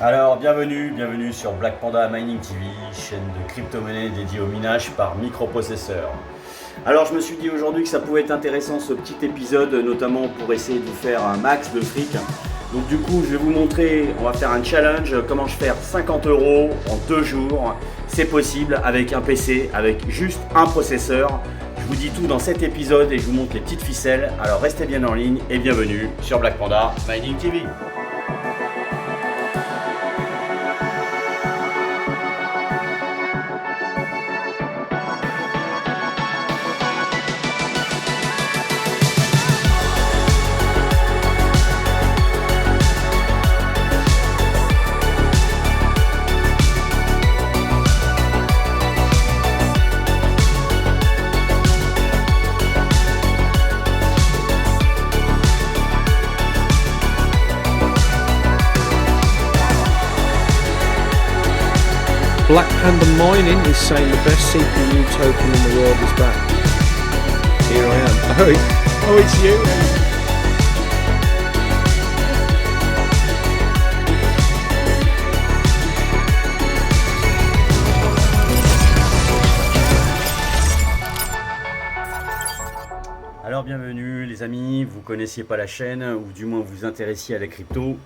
Alors, bienvenue sur Black Panda Mining TV, chaîne de crypto-monnaie dédiée au minage par microprocesseur. Alors, je me suis dit aujourd'hui que ça pouvait être intéressant ce petit épisode, notamment pour essayer de vous faire un max de fric. Donc du coup, je vais vous montrer, on va faire un challenge, comment je faire 50 € en 2 jours. C'est possible avec un PC, avec juste un processeur. Je vous dis tout dans cet épisode et je vous montre les petites ficelles. Alors restez bien en ligne et bienvenue sur Black Panda Mining TV. Black Panda Mining is saying the best CPU token in the world is back. Here I am. Oh, it's you. Alors bienvenue les amis, vous connaissiez pas la chaîne ou du moins vous intéressiez à la crypto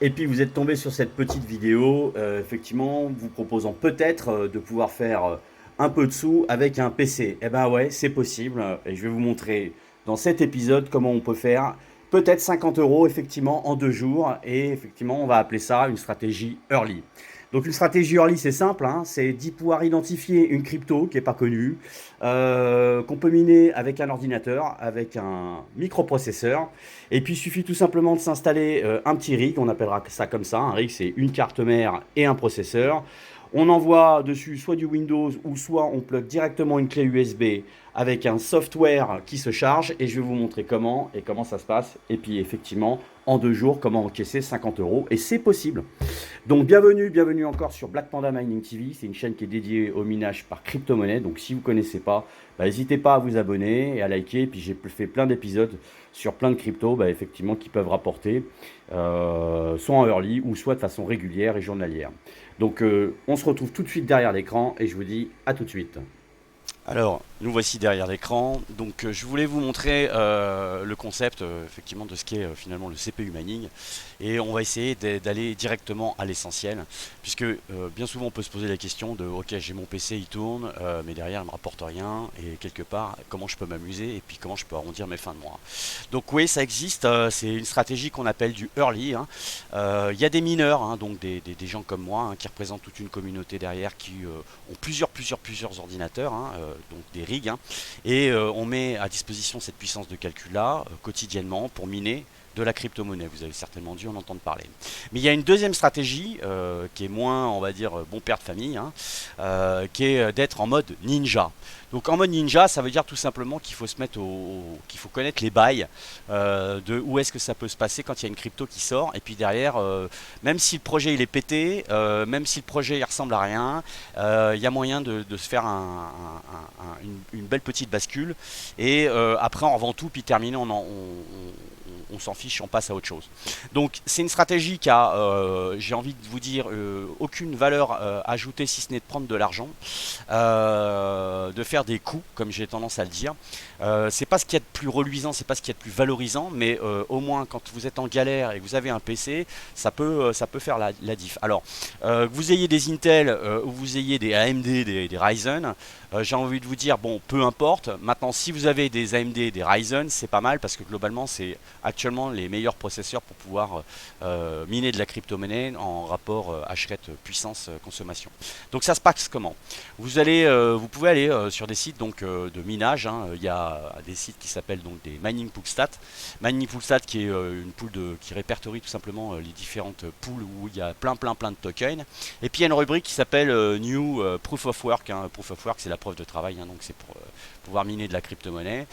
et puis vous êtes tombé sur cette petite vidéo effectivement vous proposant peut-être de pouvoir faire un peu de sous avec un PC. Eh ben ouais, c'est possible et je vais vous montrer dans cet épisode comment on peut faire peut-être 50 € effectivement en 2 jours et effectivement on va appeler ça une stratégie early. Donc une stratégie early c'est simple, hein, c'est d'y pouvoir identifier une crypto qui n'est pas connue, qu'on peut miner avec un ordinateur, avec un microprocesseur. Et puis il suffit tout simplement de s'installer un petit rig, on appellera ça comme ça, un rig c'est une carte mère et un processeur. On envoie dessus soit du Windows ou soit on plug directement une clé USB avec un software qui se charge et je vais vous montrer comment et comment ça se passe. Et puis effectivement, en 2 jours, comment encaisser 50 € et c'est possible. Donc bienvenue encore sur Black Panda Mining TV. C'est une chaîne qui est dédiée au minage par crypto-monnaie. Donc si vous ne connaissez pas, n'hésitez pas à vous abonner et à liker. Et puis j'ai fait plein d'épisodes sur plein de cryptos effectivement qui peuvent rapporter soit en early ou soit de façon régulière et journalière. Donc on se retrouve tout de suite derrière l'écran et je vous dis à tout de suite. Alors, nous voici derrière l'écran. Donc, je voulais vous montrer le concept effectivement de ce qu'est finalement le CPU mining. Et on va essayer d'aller directement à l'essentiel. Puisque bien souvent, on peut se poser la question de ok, j'ai mon PC, il tourne, mais derrière, il ne me rapporte rien. Et quelque part, comment je peux m'amuser et puis comment je peux arrondir mes fins de mois. Donc, oui, ça existe. C'est une stratégie qu'on appelle du early. Il y a des mineurs, donc des gens comme moi, qui représentent toute une communauté derrière qui ont plusieurs ordinateurs. Donc des rigs, et on met à disposition cette puissance de calcul là quotidiennement pour miner de la crypto-monnaie. Vous avez certainement dû en entendre parler. Mais il y a une deuxième stratégie qui est moins, on va dire, bon père de famille, qui est d'être en mode ninja. Donc en mode ninja, ça veut dire tout simplement qu'il faut se mettre qu'il faut connaître les bails de où est-ce que ça peut se passer quand il y a une crypto qui sort. Et puis derrière, même si le projet il est pété, même si le projet il ressemble à rien, il y a moyen de se faire une belle petite bascule. Et après on revend tout, puis terminé, on s'en fiche, on passe à autre chose. Donc c'est une stratégie qui a, j'ai envie de vous dire, aucune valeur ajoutée si ce n'est de prendre de l'argent, de faire des coups, comme j'ai tendance à le dire. C'est pas ce qu'il y a de plus reluisant, c'est pas ce qu'il y a de plus valorisant, mais au moins quand vous êtes en galère et que vous avez un PC, ça peut faire la diff. Alors, que vous ayez des Intel ou vous ayez des AMD, des Ryzen, j'ai envie de vous dire, bon, peu importe. Maintenant, si vous avez des AMD, des Ryzen, c'est pas mal parce que globalement, c'est actuellement les meilleurs processeurs pour pouvoir miner de la crypto-monnaie en rapport H-rate puissance consommation. Donc ça se passe comment? Vous pouvez aller sur des sites donc de minage. Il y a des sites qui s'appellent donc des Mining Poolstat. Mining Poolstat qui est une pool qui répertorie tout simplement les différentes pools où il y a plein de tokens. Et puis il y a une rubrique qui s'appelle New Proof of Work. Proof of Work, c'est la preuve de travail, donc c'est pour pouvoir miner de la crypto-monnaie.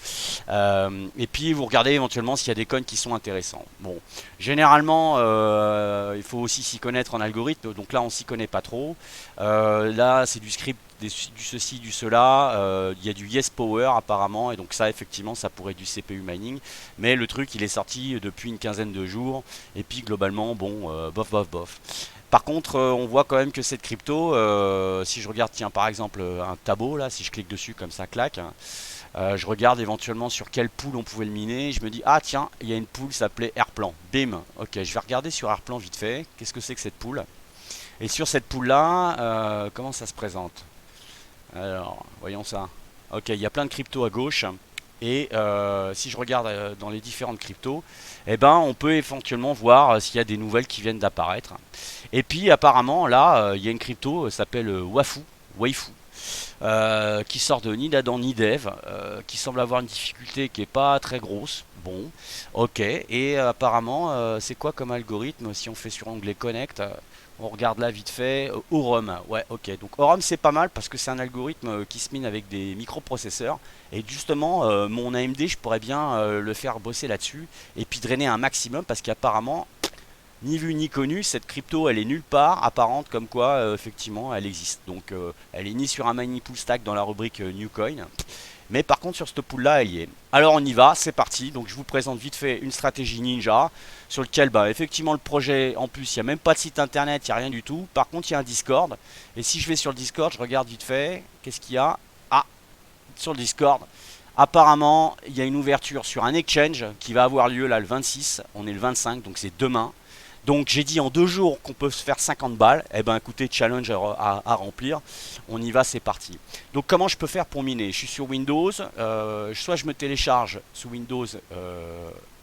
Et puis vous regardez éventuellement s'il y a des coins qui sont intéressants. Bon, généralement, il faut aussi s'y connaître en algorithme, donc là on s'y connaît pas trop. Là c'est du script, du ceci, du cela. Il y a du Yes Power apparemment, et donc ça effectivement ça pourrait être du CPU mining. Mais le truc il est sorti depuis une quinzaine de jours, et puis globalement bon, bof. Par contre, on voit quand même que cette crypto, si je regarde, tiens, par exemple, un Tabo, là, si je clique dessus comme ça, claque, je regarde éventuellement sur quelle pool on pouvait le miner. Je me dis, ah tiens, il y a une pool qui s'appelait Airplan. Bim, ok, je vais regarder sur Airplan vite fait. Qu'est-ce que c'est que cette pool? Et sur cette pool-là, comment ça se présente? Alors, voyons ça. Ok, il y a plein de cryptos à gauche. Et si je regarde dans les différentes cryptos, eh ben, on peut éventuellement voir s'il y a des nouvelles qui viennent d'apparaître. Et puis apparemment, là, il y a une crypto qui s'appelle Waifu, qui sort de ni d'Adam ni d'Ève, qui semble avoir une difficulté qui est pas très grosse. Bon, ok. Et apparemment, c'est quoi comme algorithme? Si on fait sur onglet Connect, on regarde là vite fait. Aurum, ouais, ok. Donc Aurum c'est pas mal parce que c'est un algorithme qui se mine avec des microprocesseurs. Et justement, mon AMD, je pourrais bien le faire bosser là-dessus et puis drainer un maximum parce qu'apparemment, ni vu ni connu, cette crypto elle est nulle part apparente comme quoi effectivement elle existe. Donc elle est ni sur un mini pool stack dans la rubrique New Coin, mais par contre sur cette pool là elle y est. Alors on y va, c'est parti. Donc je vous présente vite fait une stratégie ninja sur lequel bah, effectivement le projet en plus il n'y a même pas de site internet, il n'y a rien du tout. Par contre il y a un Discord et si je vais sur le Discord je regarde vite fait, qu'est-ce qu'il y a? Ah, sur le Discord. Apparemment, il y a une ouverture sur un exchange qui va avoir lieu là le 26, on est le 25 donc c'est demain. Donc j'ai dit en 2 jours qu'on peut se faire 50 balles. Eh ben écoutez, challenge à remplir. On y va, c'est parti. Donc comment je peux faire pour miner? Je suis sur Windows. Soit je me télécharge sous Windows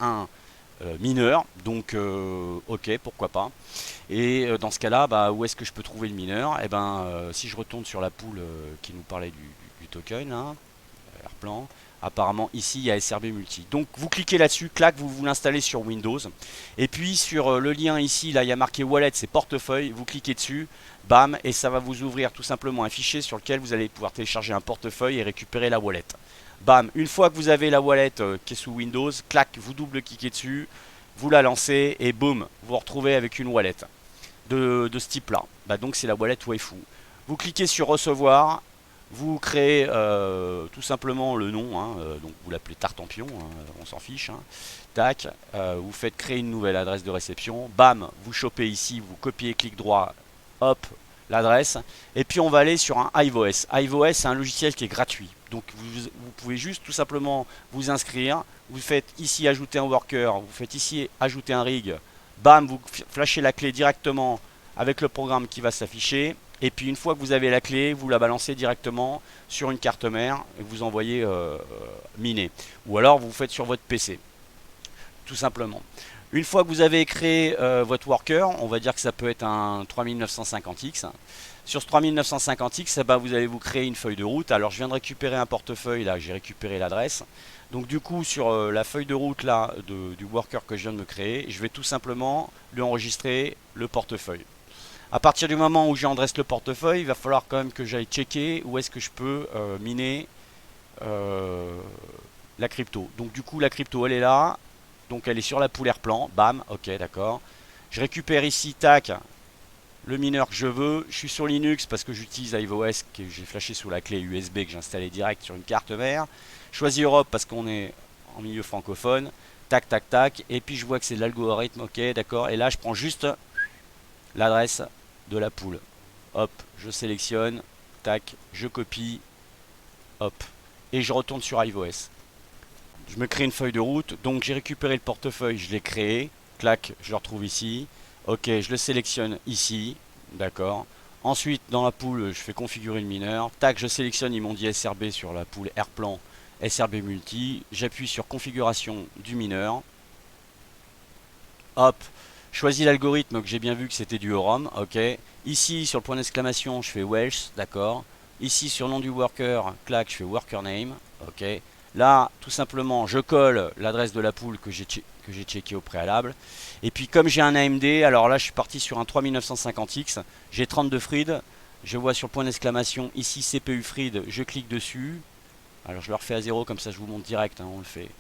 un mineur. Donc ok, pourquoi pas. Et dans ce cas-là, bah, où est-ce que je peux trouver le mineur? Eh ben si je retourne sur la pool qui nous parlait du token, hein, Airplan. Apparemment ici il y a SRB Multi. Donc vous cliquez là-dessus, clac, vous l'installez sur Windows. Et puis sur le lien ici, là il y a marqué Wallet, c'est portefeuille. Vous cliquez dessus, bam, et ça va vous ouvrir tout simplement un fichier sur lequel vous allez pouvoir télécharger un portefeuille et récupérer la wallet. Bam, une fois que vous avez la wallet qui est sous Windows, clac, vous double-cliquez dessus, vous la lancez et boum, vous vous retrouvez avec une wallet de ce type-là. Bah, donc c'est la wallet Waifu. Vous cliquez sur recevoir. Vous créez tout simplement le nom, hein, donc vous l'appelez Tartampion, hein, on s'en fiche. Hein. Tac, vous faites créer une nouvelle adresse de réception. Bam, vous chopez ici, vous copiez, clic droit, hop, l'adresse. Et puis on va aller sur un HiveOS. HiveOS, c'est un logiciel qui est gratuit. Donc vous pouvez juste tout simplement vous inscrire. Vous faites ici ajouter un worker, vous faites ici ajouter un rig. Bam, vous flashez la clé directement avec le programme qui va s'afficher. Et puis une fois que vous avez la clé, vous la balancez directement sur une carte mère et vous envoyez miner. Ou alors vous faites sur votre PC, tout simplement. Une fois que vous avez créé votre worker, on va dire que ça peut être un 3950X. Sur ce 3950X, eh ben, vous allez vous créer une feuille de route. Alors je viens de récupérer un portefeuille, là j'ai récupéré l'adresse. Donc du coup sur la feuille de route là du worker que je viens de me créer, je vais tout simplement lui enregistrer le portefeuille. À partir du moment où j'adresse le portefeuille, il va falloir quand même que j'aille checker où est-ce que je peux miner la crypto. Donc du coup la crypto elle est là, donc elle est sur la pool Airplan, bam, ok d'accord. Je récupère ici, tac, le mineur que je veux. Je suis sur Linux parce que j'utilise HiveOS que j'ai flashé sous la clé USB que j'ai installé direct sur une carte mère. Je choisis Europe parce qu'on est en milieu francophone, tac tac tac, et puis je vois que c'est de l'algorithme, ok d'accord. Et là je prends juste l'adresse de la pool. Hop, je sélectionne, tac, je copie, hop, et je retourne sur HiveOS. Je me crée une feuille de route, donc j'ai récupéré le portefeuille, je l'ai créé, clac, je le retrouve ici. Ok, je le sélectionne ici, d'accord. Ensuite, dans la pool, je fais configurer le mineur. Tac, je sélectionne, ils m'ont dit SRB sur la pool Airplan, SRB Multi. J'appuie sur configuration du mineur. Hop, choisis l'algorithme que j'ai bien vu que c'était du Aurum, ok. Ici sur le point d'exclamation je fais Welsh, d'accord. Ici sur le nom du worker, clac, je fais worker name, ok. Là tout simplement je colle l'adresse de la pool que j'ai checké au préalable. Et puis comme j'ai un AMD, alors là je suis parti sur un 3950X, j'ai 32 Fried, je vois sur le point d'exclamation ici CPU Fried, je clique dessus. Alors je le refais à 0 comme ça je vous montre direct, hein, on le fait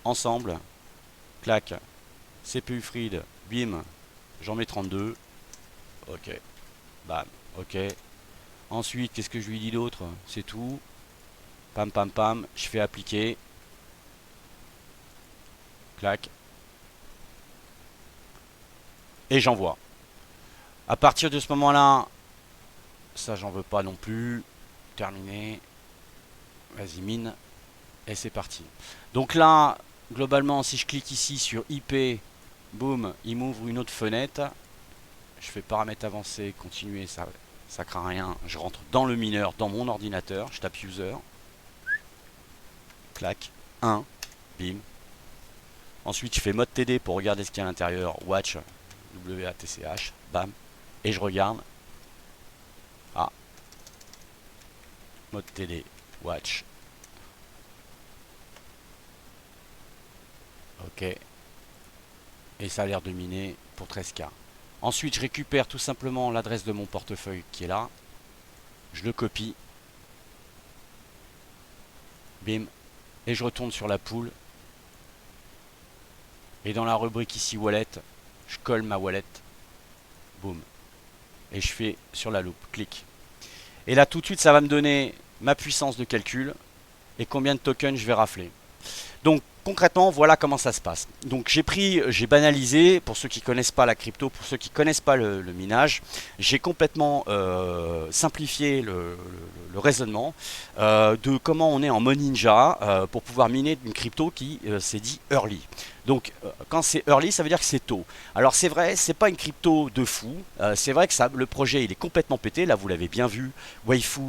ensemble, clac. CPU Fried, bim, j'en mets 32. Ok, bam, ok. Ensuite, qu'est-ce que je lui dis d'autre? C'est tout. Pam, pam, pam, je fais appliquer. Clac. Et j'envoie. À partir de ce moment-là, ça j'en veux pas non plus. Terminé. Vas-y, mine. Et c'est parti. Donc là, globalement, si je clique ici sur IP, boum, il m'ouvre une autre fenêtre. Je fais paramètres avancés, continuer, ça craint rien. Je rentre dans le mineur, dans mon ordinateur. Je tape user. Clac. 1. Bim. Ensuite, je fais mode TD pour regarder ce qu'il y a à l'intérieur. Watch. WATCH. Bam. Et je regarde. Ah. Mode TD. Watch. Ok. Et ça a l'air de miner pour 13K. Ensuite, je récupère tout simplement l'adresse de mon portefeuille qui est là. Je le copie. Bim. Et je retourne sur la pool. Et dans la rubrique ici wallet, je colle ma wallet. Boum. Et je fais sur la loupe. Clic. Et là tout de suite ça va me donner ma puissance de calcul. Et combien de tokens je vais rafler. Donc concrètement, voilà comment ça se passe. Donc j'ai banalisé, pour ceux qui ne connaissent pas la crypto, pour ceux qui ne connaissent pas le minage, j'ai complètement simplifié le raisonnement de comment on est en mode ninja pour pouvoir miner une crypto qui s'est dit early. Donc quand c'est early, ça veut dire que c'est tôt. Alors c'est vrai, c'est pas une crypto de fou, c'est vrai que le projet il est complètement pété, là vous l'avez bien vu, Waifu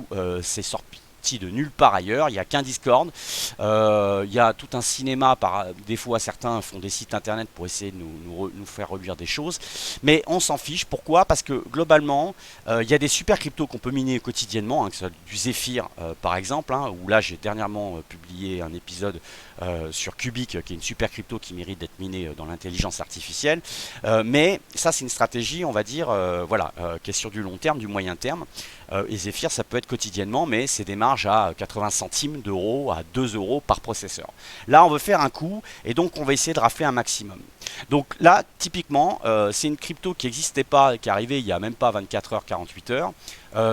c'est sorti de nulle part ailleurs, il n'y a qu'un Discord, il y a tout un cinéma, des fois certains font des sites internet pour essayer de nous faire relire des choses, mais on s'en fiche. Pourquoi? Parce que globalement il y a des super cryptos qu'on peut miner quotidiennement, que ce soit du Zephyr par exemple, où là j'ai dernièrement publié un épisode sur Cubic qui est une super crypto qui mérite d'être minée dans l'intelligence artificielle, mais ça c'est une stratégie on va dire qui est sur du long terme, du moyen terme. Et Zephyr ça peut être quotidiennement, mais c'est des marges à 80 centimes d'euros à 2 euros par processeur. Là on veut faire un coup et donc on va essayer de rafler un maximum. Donc là typiquement c'est une crypto qui n'existait pas, qui est arrivée il n'y a même pas 24 heures, 48 heures.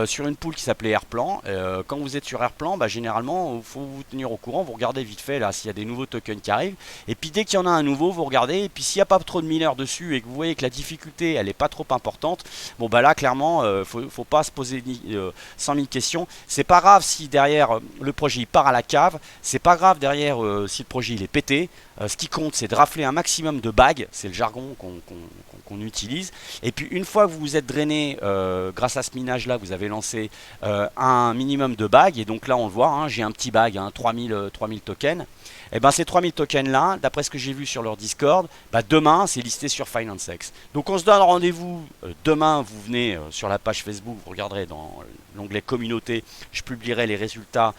Sur une pool qui s'appelait Airplan. Quand vous êtes sur Airplan, généralement il faut vous tenir au courant, vous regardez vite fait là s'il y a des nouveaux tokens qui arrivent, et puis dès qu'il y en a un nouveau vous regardez, et puis s'il n'y a pas trop de mineurs dessus et que vous voyez que la difficulté elle n'est pas trop importante, bon là clairement faut pas se poser 100 000 questions. C'est pas grave si derrière le projet il part à la cave, c'est pas grave derrière si le projet il est pété. Ce qui compte c'est de rafler un maximum de bags, c'est le jargon qu'on utilise, et puis une fois que vous vous êtes drainé grâce à ce minage là, vous avez lancé un minimum de bags, et donc là on le voit, j'ai un petit bag, 3000 tokens. Et ces 3000 tokens là, d'après ce que j'ai vu sur leur Discord, demain c'est listé sur FinanceX. Donc on se donne rendez-vous demain, vous venez sur la page Facebook, vous regarderez dans l'onglet communauté, je publierai les résultats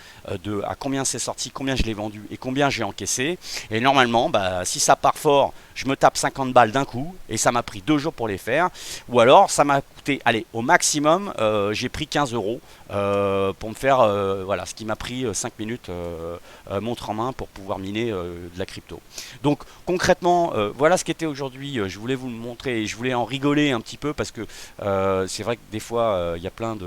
de à combien c'est sorti, combien je l'ai vendu et combien j'ai encaissé. Et normalement, si ça part fort, je me tape 50 balles d'un coup, et ça m'a pris 2 jours pour les faire. Ou alors ça m'a coûté, allez, au maximum, j'ai pris 15 euros pour me faire, ce qui m'a pris 5 minutes montre en main pour pouvoir miner de la crypto. Donc concrètement, voilà ce qu'était aujourd'hui. Je voulais vous le montrer et je voulais en rigoler un petit peu parce que c'est vrai que des fois il y a plein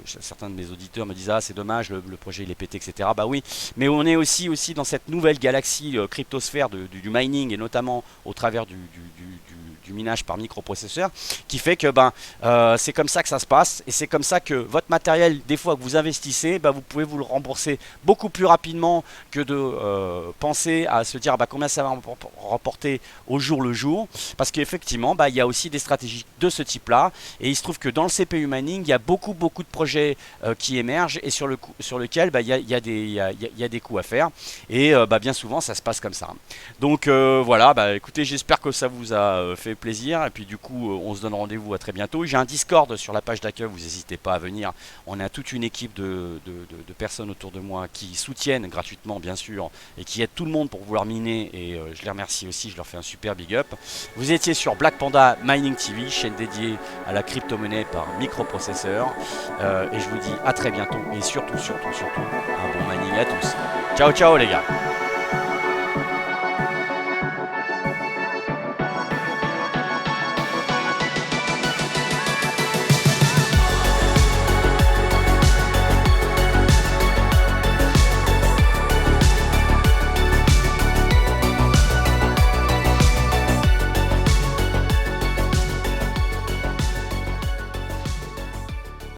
certains de mes auditeurs me disent ah c'est dommage, le projet il est pété, etc. Bah oui, mais on est aussi dans cette nouvelle galaxie cryptosphère du mining, et notamment au travers du minage par microprocesseur, qui fait que c'est comme ça que ça se passe, et c'est comme ça que votre matériel, des fois que vous investissez, vous pouvez vous le rembourser beaucoup plus rapidement que de penser à se dire combien ça va rapporter au jour le jour, parce qu'effectivement il y a aussi des stratégies de ce type là, et il se trouve que dans le CPU mining il y a beaucoup de projets qui émergent, et sur lequel il y a des coûts à faire, et bien souvent ça se passe comme ça. Donc voilà, écoutez, j'espère que ça vous a fait plaisir, et puis du coup on se donne rendez-vous à très bientôt. J'ai un Discord sur la page d'accueil, vous n'hésitez pas à venir. On a toute une équipe de personnes autour de moi qui soutiennent gratuitement bien sûr, et qui aident tout le monde pour vouloir miner, et je les remercie aussi, je leur fais un super big up. Vous étiez sur Black Panda Mining TV, chaîne dédiée à la crypto-monnaie par microprocesseur, et je vous dis à très bientôt, et surtout un bon mining à tous. Ciao les gars.